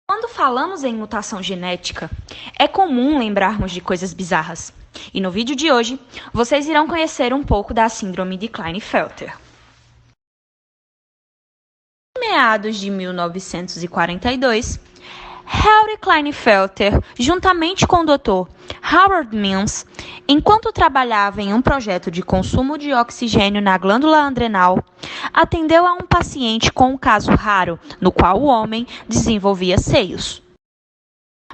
Quando falamos em mutação genética, é comum lembrarmos de coisas bizarras. E no vídeo de hoje, vocês irão conhecer um pouco da síndrome de Klinefelter. Em meados de 1942, Harry Klinefelter, juntamente com o Dr. Howard Mills, enquanto trabalhava em um projeto de consumo de oxigênio na glândula adrenal, atendeu a um paciente com um caso raro, no qual o homem desenvolvia seios.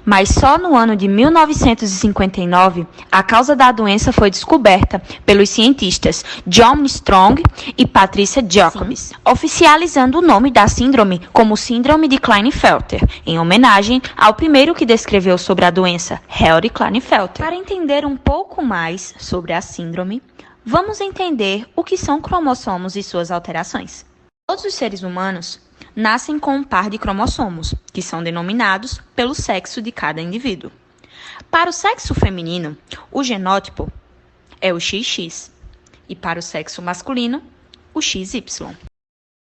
Mas só no ano de 1959, a causa da doença foi descoberta pelos cientistas John Strong e Patricia Jacobs, oficializando o nome da síndrome como Síndrome de Klinefelter, em homenagem ao primeiro que descreveu sobre a doença, Harry Klinefelter. Para entender um pouco mais sobre a síndrome, vamos entender o que são cromossomos e suas alterações. Todos os seres humanos nascem com um par de cromossomos, que são denominados pelo sexo de cada indivíduo. Para o sexo feminino, o genótipo é o XX, e para o sexo masculino, o XY.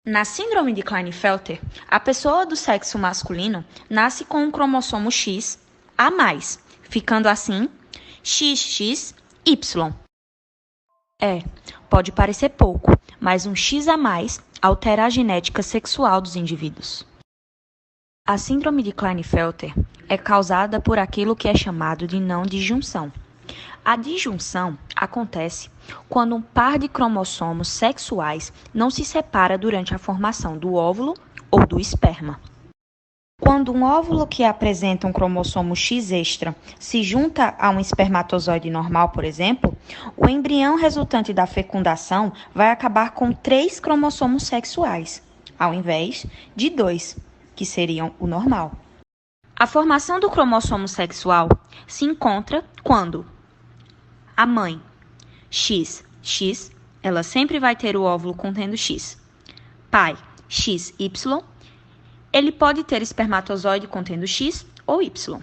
Na síndrome de Klinefelter, a pessoa do sexo masculino nasce com um cromossomo X a mais, ficando assim XXY. Pode parecer pouco, mas um X a mais altera a genética sexual dos indivíduos. A síndrome de Klinefelter é causada por aquilo que é chamado de não disjunção. A disjunção acontece quando um par de cromossomos sexuais não se separa durante a formação do óvulo ou do esperma. Quando um óvulo que apresenta um cromossomo X extra se junta a um espermatozoide normal, por exemplo, o embrião resultante da fecundação vai acabar com 3 cromossomos sexuais, ao invés de 2, que seriam o normal. A formação do cromossomo sexual se encontra quando a mãe XX, ela sempre vai ter o óvulo contendo X. Pai XY, ele pode ter espermatozoide contendo X ou Y.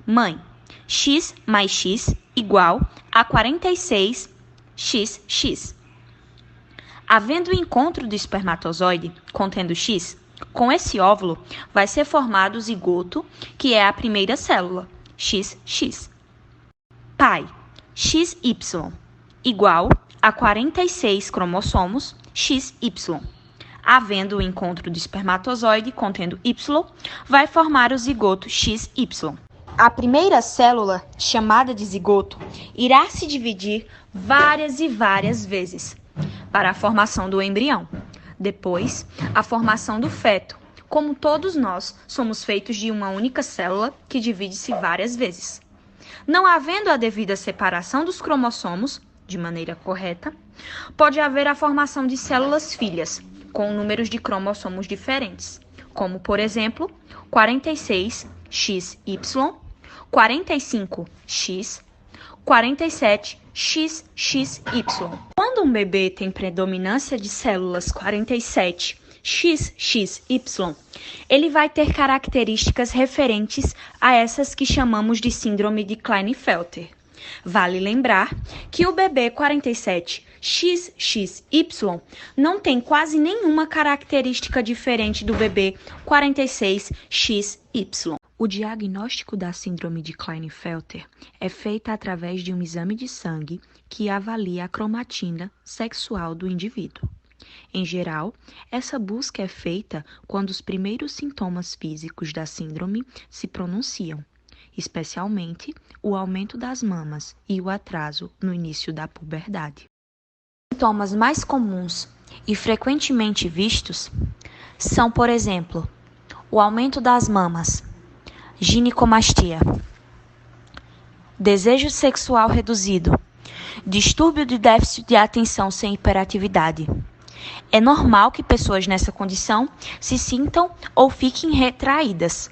Mãe, X mais X igual a 46XX. Havendo o encontro do espermatozoide contendo X, com esse óvulo vai ser formado o zigoto, que é a primeira célula, XX. Pai, XY igual a 46 cromossomos XY. Havendo o encontro do espermatozoide contendo Y, vai formar o zigoto XY. A primeira célula, chamada de zigoto, irá se dividir várias e várias vezes para a formação do embrião. Depois, a formação do feto. Como todos nós, somos feitos de uma única célula que divide-se várias vezes. Não havendo a devida separação dos cromossomos, de maneira correta, pode haver a formação de células filhas, com números de cromossomos diferentes, como, por exemplo, 46XY, 45X, 47XXY. Quando um bebê tem predominância de células 47XXY, ele vai ter características referentes a essas que chamamos de síndrome de Klinefelter. Vale lembrar que o bebê 47XXY não tem quase nenhuma característica diferente do bebê 46XY. O diagnóstico da síndrome de Klinefelter é feito através de um exame de sangue que avalia a cromatina sexual do indivíduo. Em geral, essa busca é feita quando os primeiros sintomas físicos da síndrome se pronunciam, especialmente o aumento das mamas e o atraso no início da puberdade. Os sintomas mais comuns e frequentemente vistos são, por exemplo, o aumento das mamas, ginecomastia, desejo sexual reduzido, distúrbio de déficit de atenção sem hiperatividade. É normal que pessoas nessa condição se sintam ou fiquem retraídas.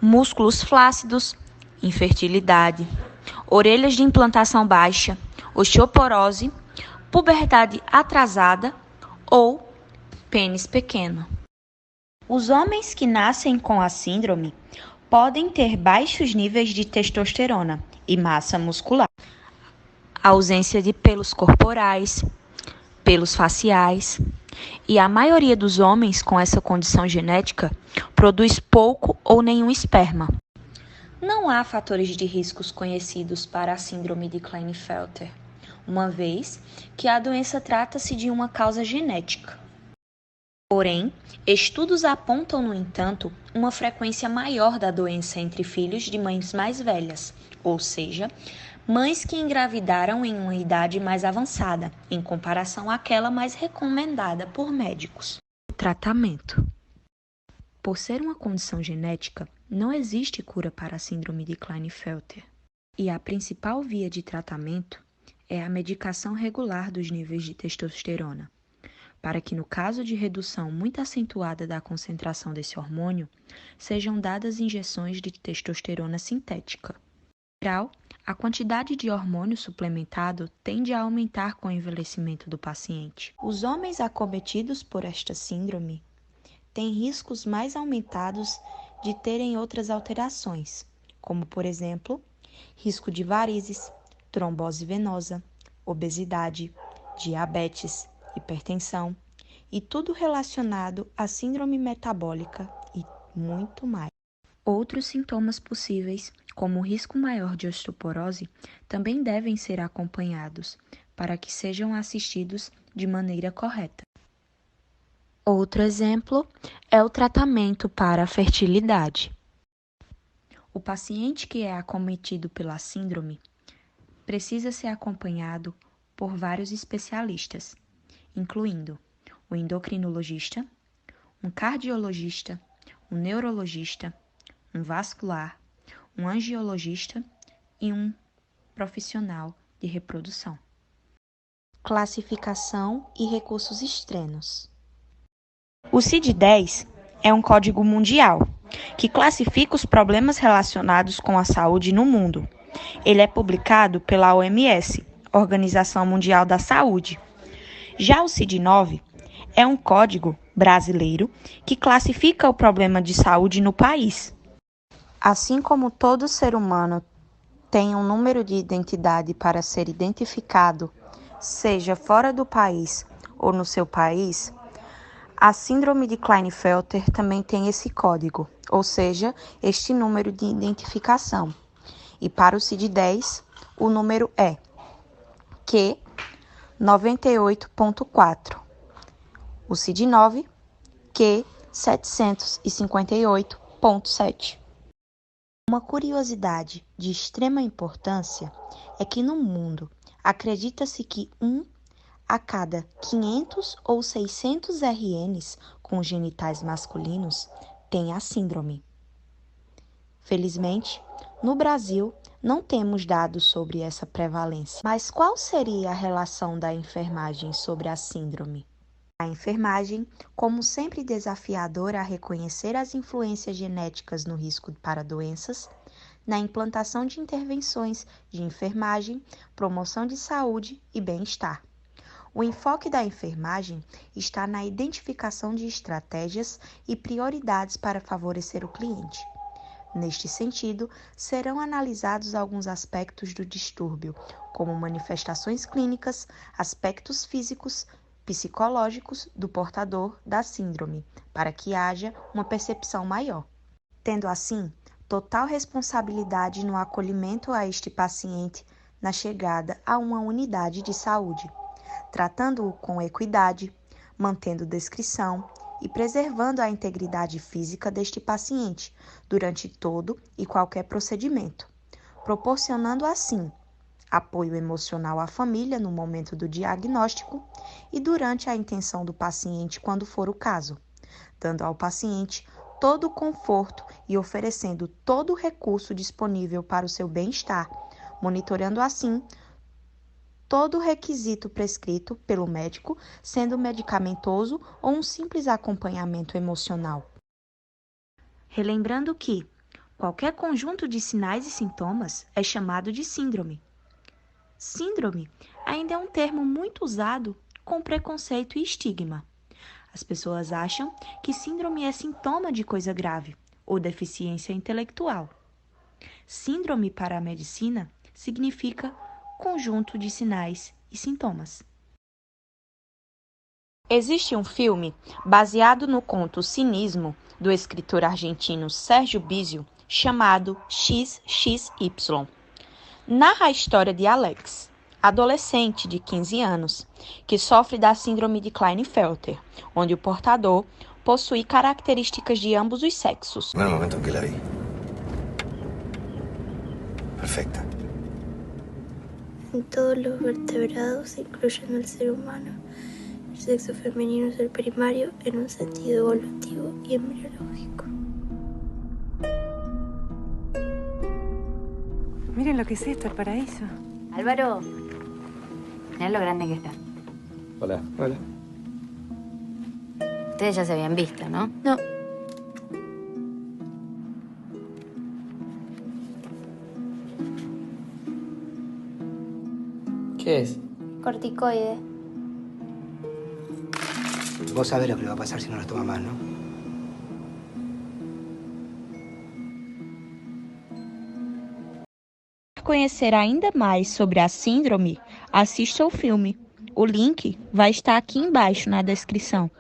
Músculos flácidos, infertilidade, orelhas de implantação baixa, osteoporose, puberdade atrasada ou pênis pequeno. Os homens que nascem com a síndrome podem ter baixos níveis de testosterona e massa muscular, ausência de pelos corporais, pelos faciais, e a maioria dos homens com essa condição genética produz pouco ou nenhum esperma. Não há fatores de riscos conhecidos para a síndrome de Klinefelter, uma vez que a doença trata-se de uma causa genética. Porém, estudos apontam, no entanto, uma frequência maior da doença entre filhos de mães mais velhas, ou seja, mães que engravidaram em uma idade mais avançada, em comparação àquela mais recomendada por médicos. O tratamento. Por ser uma condição genética, não existe cura para a síndrome de Klinefelter, e a principal via de tratamento é a medicação regular dos níveis de testosterona, para que, no caso de redução muito acentuada da concentração desse hormônio, sejam dadas injeções de testosterona sintética. Em geral, a quantidade de hormônio suplementado tende a aumentar com o envelhecimento do paciente. Os homens acometidos por esta síndrome têm riscos mais aumentados de terem outras alterações, como, por exemplo, risco de varizes, trombose venosa, obesidade, diabetes, hipertensão e tudo relacionado à síndrome metabólica e muito mais. Outros sintomas possíveis, como o risco maior de osteoporose, também devem ser acompanhados para que sejam assistidos de maneira correta. Outro exemplo é o tratamento para a fertilidade. O paciente que é acometido pela síndrome precisa ser acompanhado por vários especialistas, incluindo o endocrinologista, um cardiologista, um neurologista, um vascular, um angiologista e um profissional de reprodução. Classificação e recursos externos. O CID-10 é um código mundial que classifica os problemas relacionados com a saúde no mundo. Ele é publicado pela OMS, Organização Mundial da Saúde. Já o CID-9 é um código brasileiro que classifica o problema de saúde no país. Assim como todo ser humano tem um número de identidade para ser identificado, seja fora do país ou no seu país, a síndrome de Klinefelter também tem esse código, ou seja, este número de identificação. E para o CID-10, o número é Q98.4. O CID-9, Q758.7. Uma curiosidade de extrema importância é que no mundo acredita-se que a cada 500 ou 600 RNs com genitais masculinos tem a síndrome. Felizmente, no Brasil, não temos dados sobre essa prevalência. Mas qual seria a relação da enfermagem sobre a síndrome? A enfermagem, como sempre desafiadora a reconhecer as influências genéticas no risco para doenças, na implantação de intervenções de enfermagem, promoção de saúde e bem-estar. O enfoque da enfermagem está na identificação de estratégias e prioridades para favorecer o cliente. Neste sentido, serão analisados alguns aspectos do distúrbio, como manifestações clínicas, aspectos físicos, psicológicos do portador da síndrome, para que haja uma percepção maior. Tendo assim, total responsabilidade no acolhimento a este paciente na chegada a uma unidade de saúde, tratando-o com equidade, mantendo descrição e preservando a integridade física deste paciente durante todo e qualquer procedimento, proporcionando assim apoio emocional à família no momento do diagnóstico e durante a intenção do paciente quando for o caso, dando ao paciente todo o conforto e oferecendo todo o recurso disponível para o seu bem-estar, monitorando assim todo o requisito prescrito pelo médico, sendo medicamentoso ou um simples acompanhamento emocional. Relembrando que qualquer conjunto de sinais e sintomas é chamado de síndrome. Síndrome ainda é um termo muito usado com preconceito e estigma. As pessoas acham que síndrome é sintoma de coisa grave ou deficiência intelectual. Síndrome para a medicina significa conjunto de sinais e sintomas. Existe um filme baseado no conto Cinismo, do escritor argentino Sérgio Bisio, chamado XXY. Narra a história de Alex, adolescente de 15 anos, que sofre da síndrome de Klinefelter, onde o portador possui características de ambos os sexos. En el momento en que la vi. Perfecta. En todos los vertebrados, incluyendo el ser humano, el sexo femenino es el primario en un sentido evolutivo y embriológico. Miren lo que es esto, el paraíso. Álvaro, mirá lo grande que está. Hola. Hola. Ustedes ya se habían visto, ¿no? No, ¿Qué es? corticoide. Vos sabés lo que le va a pasar si no los toma más, ¿no? Para conhecer ainda mais sobre a síndrome, assista o filme. O link vai estar aqui embaixo na descrição.